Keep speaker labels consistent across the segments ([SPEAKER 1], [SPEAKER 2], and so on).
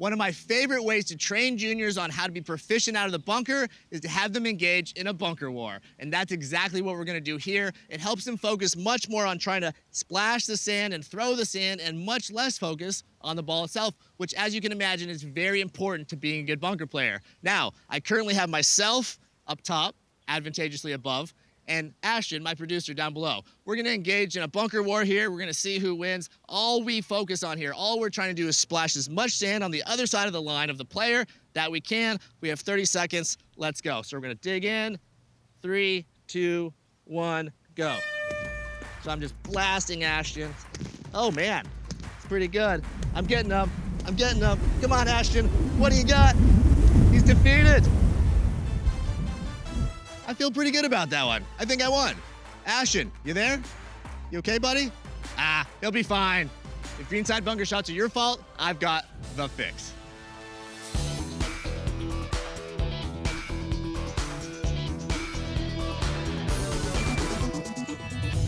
[SPEAKER 1] One of my favorite ways to train juniors on how to be proficient out of the bunker is to have them engage in a bunker war. And that's exactly what we're gonna do here. It helps them focus much more on trying to splash the sand and throw the sand and much less focus on the ball itself, which as you can imagine is very important to being a good bunker player. Now, I currently have myself up top, advantageously above, and Ashton, my producer, down below. We're gonna engage in a bunker war here. We're gonna see who wins. All we focus on here, all we're trying to do is splash as much sand on the other side of the line of the player that we can. We have 30 seconds, let's go. So we're gonna dig in, 3, 2, 1, go. So I'm just blasting Ashton. Oh man, it's pretty good. I'm getting up, Come on, Ashton, what do you got? He's defeated. I feel pretty good about that one. I think I won. Ashton, you there? You okay, buddy? He'll be fine. If Greenside bunker shots are your fault, I've got the fix.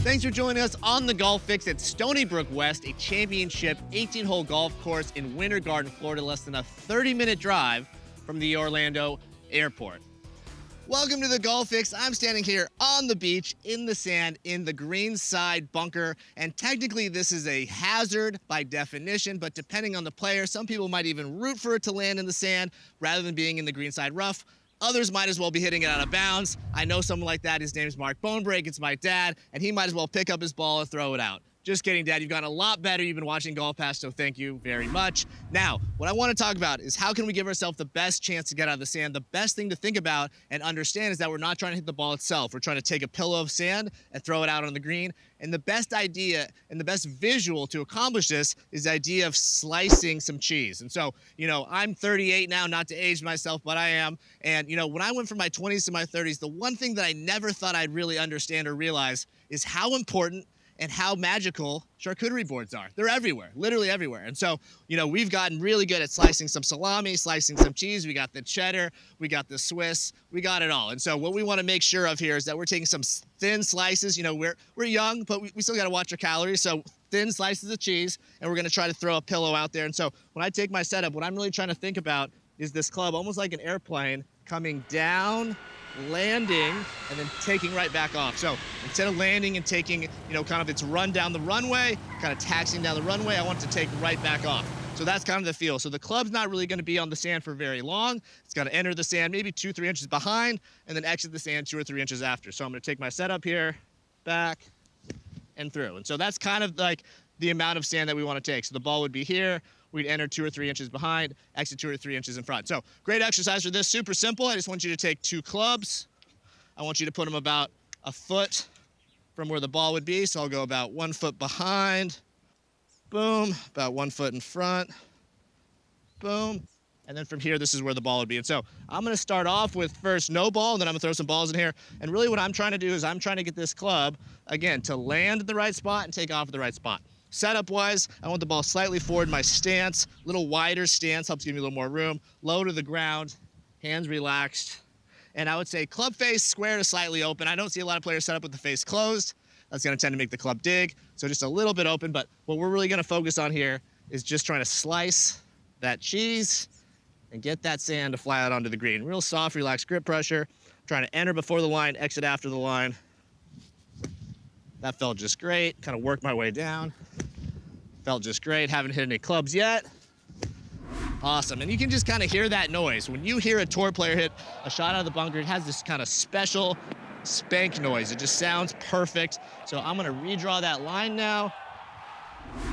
[SPEAKER 1] Thanks for joining us on the Golf Fix at Stony Brook West, a championship 18-hole golf course in Winter Garden, Florida, less than a 30-minute drive from the Orlando airport. Welcome to the Golf Fix. I'm standing here on the beach in the sand in the Greenside bunker, and technically this is a hazard by definition, but depending on the player, some people might even root for it to land in the sand rather than being in the Greenside rough. Others might as well be hitting it out of bounds. I know someone like that. His name's Mark Bonebrake. It's my dad, and he might as well pick up his ball and throw it out. Just kidding, Dad. You've gotten a lot better. You've been watching GolfPass, so thank you very much. Now, what I want to talk about is how can we give ourselves the best chance to get out of the sand? The best thing to think about and understand is that we're not trying to hit the ball itself. We're trying to take a pillow of sand and throw it out on the green. And the best idea and the best visual to accomplish this is the idea of slicing some cheese. And so, I'm 38 now, not to age myself, but I am. And, when I went from my 20s to my 30s, the one thing that I never thought I'd really understand or realize is how important and how magical charcuterie boards are. They're everywhere, literally everywhere. And so, we've gotten really good at slicing some salami, slicing some cheese. We got the cheddar, we got the Swiss, we got it all. And so what we want to make sure of here is that we're taking some thin slices. We're young, but we still got to watch our calories. So thin slices of cheese, and we're going to try to throw a pillow out there. And so when I take my setup, what I'm really trying to think about is this club, almost like an airplane, coming down, landing, and then taking right back off. So instead of landing and taking, kind of its run down the runway, kind of taxiing down the runway, I want it to take right back off. So that's kind of the feel. So the club's not really going to be on the sand for very long. It's got to enter the sand maybe 2-3 inches behind and then exit the sand 2 or 3 inches after. So I'm going to take my setup here, back, and through. And so that's kind of like the amount of sand that we want to take. So the ball would be here. We'd enter 2 or 3 inches behind, exit 2 or 3 inches in front. So great exercise for this, super simple. I just want you to take 2 clubs. I want you to put them about a foot from where the ball would be. So I'll go about 1 foot behind, boom, about 1 foot in front, boom. And then from here, this is where the ball would be. And so I'm gonna start off with first no ball, and then I'm gonna throw some balls in here. And really what I'm trying to do is I'm trying to get this club, again, to land at the right spot and take off at the right spot. Setup-wise, I want the ball slightly forward. My stance, a little wider stance, helps give me a little more room. Low to the ground, hands relaxed. And I would say club face square to slightly open. I don't see a lot of players set up with the face closed. That's gonna tend to make the club dig. So just a little bit open, but what we're really gonna focus on here is just trying to slice that cheese and get that sand to fly out onto the green. Real soft, relaxed grip pressure. Trying to enter before the line, exit after the line. That felt just great. Kind of worked my way down. Felt just great. Haven't hit any clubs yet. Awesome. And you can just kind of hear that noise. When you hear a tour player hit a shot out of the bunker, it has this kind of special spank noise. It just sounds perfect. So I'm going to redraw that line now.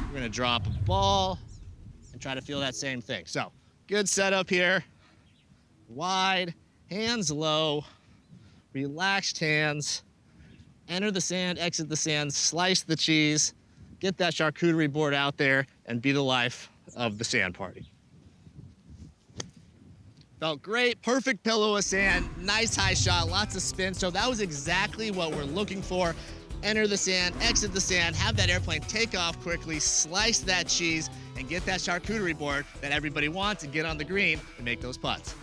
[SPEAKER 1] We're going to drop a ball and try to feel that same thing. So good setup here. Wide, hands low, relaxed hands. Enter the sand, exit the sand, slice the cheese, get that charcuterie board out there, and be the life of the sand party. Felt great, perfect pillow of sand, nice high shot, lots of spin. So that was exactly what we're looking for. Enter the sand, exit the sand, have that airplane take off quickly, slice that cheese, and get that charcuterie board that everybody wants and get on the green and make those putts.